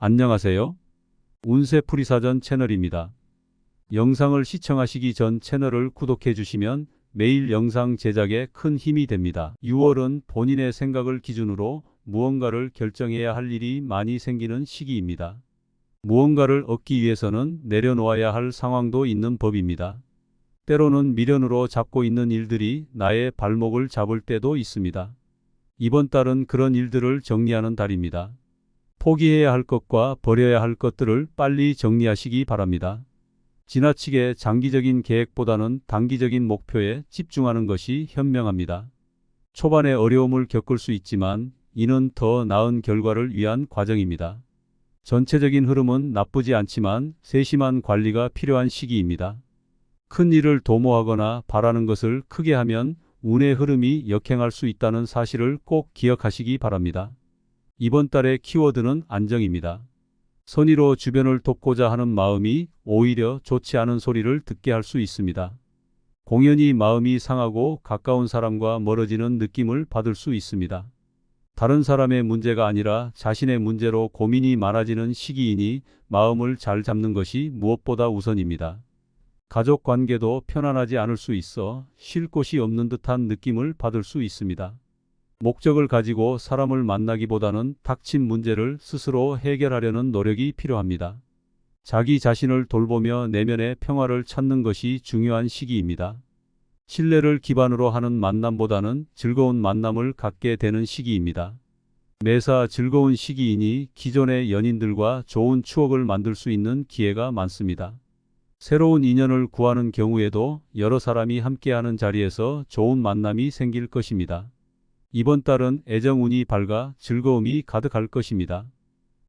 안녕하세요. 운세풀이사전 채널입니다. 영상을 시청하시기 전 채널을 구독해 주시면 매일 영상 제작에 큰 힘이 됩니다. 6월은 본인의 생각을 기준으로 무언가를 결정해야 할 일이 많이 생기는 시기입니다. 무언가를 얻기 위해서는 내려놓아야 할 상황도 있는 법입니다. 때로는 미련으로 잡고 있는 일들이 나의 발목을 잡을 때도 있습니다. 이번 달은 그런 일들을 정리하는 달입니다. 포기해야 할 것과 버려야 할 것들을 빨리 정리하시기 바랍니다. 지나치게 장기적인 계획보다는 단기적인 목표에 집중하는 것이 현명합니다. 초반에 어려움을 겪을 수 있지만 이는 더 나은 결과를 위한 과정입니다. 전체적인 흐름은 나쁘지 않지만 세심한 관리가 필요한 시기입니다. 큰 일을 도모하거나 바라는 것을 크게 하면 운의 흐름이 역행할 수 있다는 사실을 꼭 기억하시기 바랍니다. 이번 달의 키워드는 안정입니다. 선의로 주변을 돕고자 하는 마음이 오히려 좋지 않은 소리를 듣게 할 수 있습니다. 공연히 마음이 상하고 가까운 사람과 멀어지는 느낌을 받을 수 있습니다. 다른 사람의 문제가 아니라 자신의 문제로 고민이 많아지는 시기이니 마음을 잘 잡는 것이 무엇보다 우선입니다. 가족 관계도 편안하지 않을 수 있어 쉴 곳이 없는 듯한 느낌을 받을 수 있습니다. 목적을 가지고 사람을 만나기보다는 닥친 문제를 스스로 해결하려는 노력이 필요합니다. 자기 자신을 돌보며 내면의 평화를 찾는 것이 중요한 시기입니다. 신뢰를 기반으로 하는 만남보다는 즐거운 만남을 갖게 되는 시기입니다. 매사 즐거운 시기이니 기존의 연인들과 좋은 추억을 만들 수 있는 기회가 많습니다. 새로운 인연을 구하는 경우에도 여러 사람이 함께하는 자리에서 좋은 만남이 생길 것입니다. 이번 달은 애정운이 밝아 즐거움이 가득할 것입니다.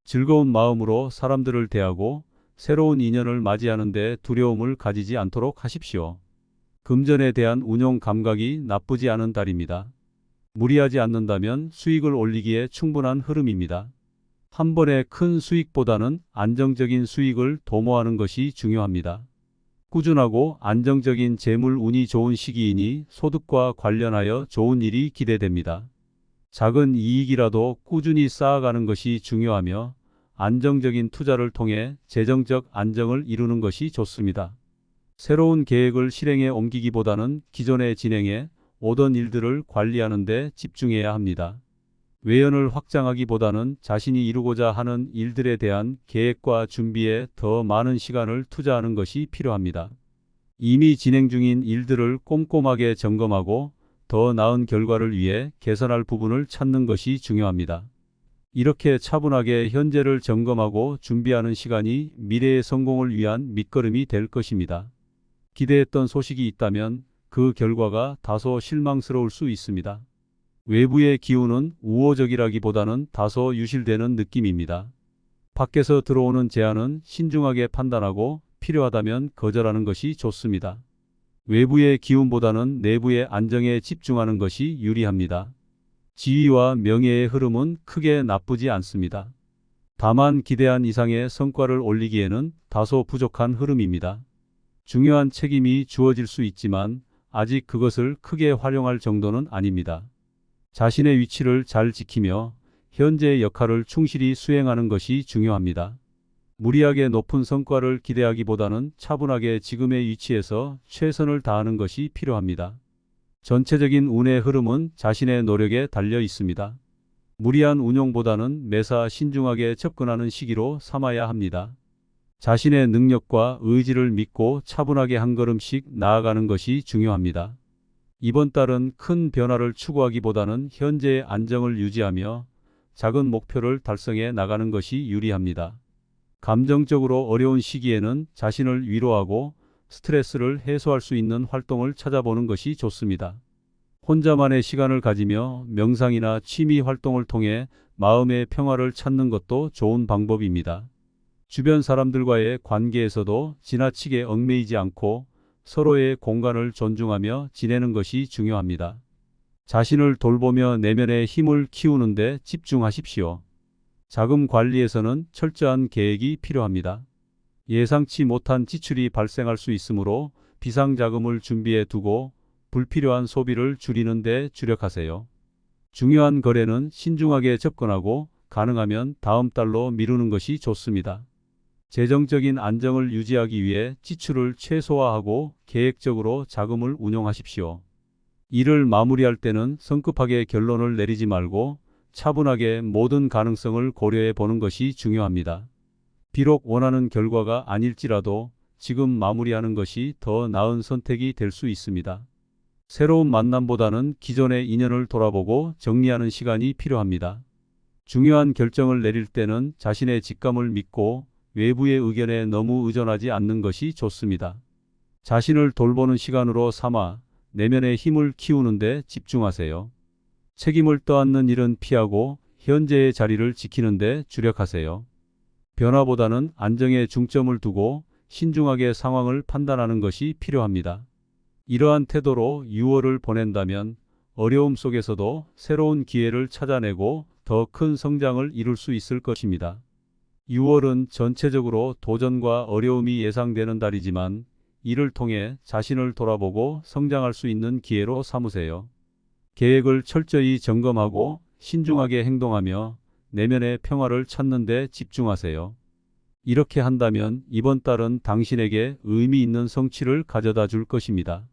즐거운 마음으로 사람들을 대하고 새로운 인연을 맞이하는 데 두려움을 가지지 않도록 하십시오. 금전에 대한 운용 감각이 나쁘지 않은 달입니다. 무리하지 않는다면 수익을 올리기에 충분한 흐름입니다. 한 번의 큰 수익보다는 안정적인 수익을 도모하는 것이 중요합니다. 꾸준하고 안정적인 재물 운이 좋은 시기이니 소득과 관련하여 좋은 일이 기대됩니다. 작은 이익이라도 꾸준히 쌓아가는 것이 중요하며 안정적인 투자를 통해 재정적 안정을 이루는 것이 좋습니다. 새로운 계획을 실행에 옮기기보다는 기존에 진행해 오던 일들을 관리하는 데 집중해야 합니다. 외연을 확장하기보다는 자신이 이루고자 하는 일들에 대한 계획과 준비에 더 많은 시간을 투자하는 것이 필요합니다. 이미 진행 중인 일들을 꼼꼼하게 점검하고 더 나은 결과를 위해 개선할 부분을 찾는 것이 중요합니다. 이렇게 차분하게 현재를 점검하고 준비하는 시간이 미래의 성공을 위한 밑거름이 될 것입니다. 기대했던 소식이 있다면 그 결과가 다소 실망스러울 수 있습니다. 외부의 기운은 우호적이라기보다는 다소 유실되는 느낌입니다. 밖에서 들어오는 제안은 신중하게 판단하고 필요하다면 거절하는 것이 좋습니다. 외부의 기운보다는 내부의 안정에 집중하는 것이 유리합니다. 지위와 명예의 흐름은 크게 나쁘지 않습니다. 다만 기대한 이상의 성과를 올리기에는 다소 부족한 흐름입니다. 중요한 책임이 주어질 수 있지만 아직 그것을 크게 활용할 정도는 아닙니다. 자신의 위치를 잘 지키며 현재의 역할을 충실히 수행하는 것이 중요합니다. 무리하게 높은 성과를 기대하기보다는 차분하게 지금의 위치에서 최선을 다하는 것이 필요합니다. 전체적인 운의 흐름은 자신의 노력에 달려 있습니다. 무리한 운용보다는 매사 신중하게 접근하는 시기로 삼아야 합니다. 자신의 능력과 의지를 믿고 차분하게 한 걸음씩 나아가는 것이 중요합니다. 이번 달은 큰 변화를 추구하기보다는 현재의 안정을 유지하며 작은 목표를 달성해 나가는 것이 유리합니다. 감정적으로 어려운 시기에는 자신을 위로하고 스트레스를 해소할 수 있는 활동을 찾아보는 것이 좋습니다. 혼자만의 시간을 가지며 명상이나 취미 활동을 통해 마음의 평화를 찾는 것도 좋은 방법입니다. 주변 사람들과의 관계에서도 지나치게 얽매이지 않고 서로의 공간을 존중하며 지내는 것이 중요합니다. 자신을 돌보며 내면의 힘을 키우는 데 집중하십시오. 자금 관리에서는 철저한 계획이 필요합니다. 예상치 못한 지출이 발생할 수 있으므로 비상자금을 준비해 두고 불필요한 소비를 줄이는 데 주력하세요. 중요한 거래는 신중하게 접근하고 가능하면 다음 달로 미루는 것이 좋습니다. 재정적인 안정을 유지하기 위해 지출을 최소화하고 계획적으로 자금을 운용하십시오. 일을 마무리할 때는 성급하게 결론을 내리지 말고 차분하게 모든 가능성을 고려해 보는 것이 중요합니다. 비록 원하는 결과가 아닐지라도 지금 마무리하는 것이 더 나은 선택이 될 수 있습니다. 새로운 만남보다는 기존의 인연을 돌아보고 정리하는 시간이 필요합니다. 중요한 결정을 내릴 때는 자신의 직감을 믿고 외부의 의견에 너무 의존하지 않는 것이 좋습니다. 자신을 돌보는 시간으로 삼아 내면의 힘을 키우는 데 집중하세요. 책임을 떠안는 일은 피하고 현재의 자리를 지키는 데 주력하세요. 변화보다는 안정에 중점을 두고 신중하게 상황을 판단하는 것이 필요합니다. 이러한 태도로 6월을 보낸다면 어려움 속에서도 새로운 기회를 찾아내고 더 큰 성장을 이룰 수 있을 것입니다. 6월은 전체적으로 도전과 어려움이 예상되는 달이지만 이를 통해 자신을 돌아보고 성장할 수 있는 기회로 삼으세요. 계획을 철저히 점검하고 신중하게 행동하며 내면의 평화를 찾는 데 집중하세요. 이렇게 한다면 이번 달은 당신에게 의미 있는 성취를 가져다 줄 것입니다.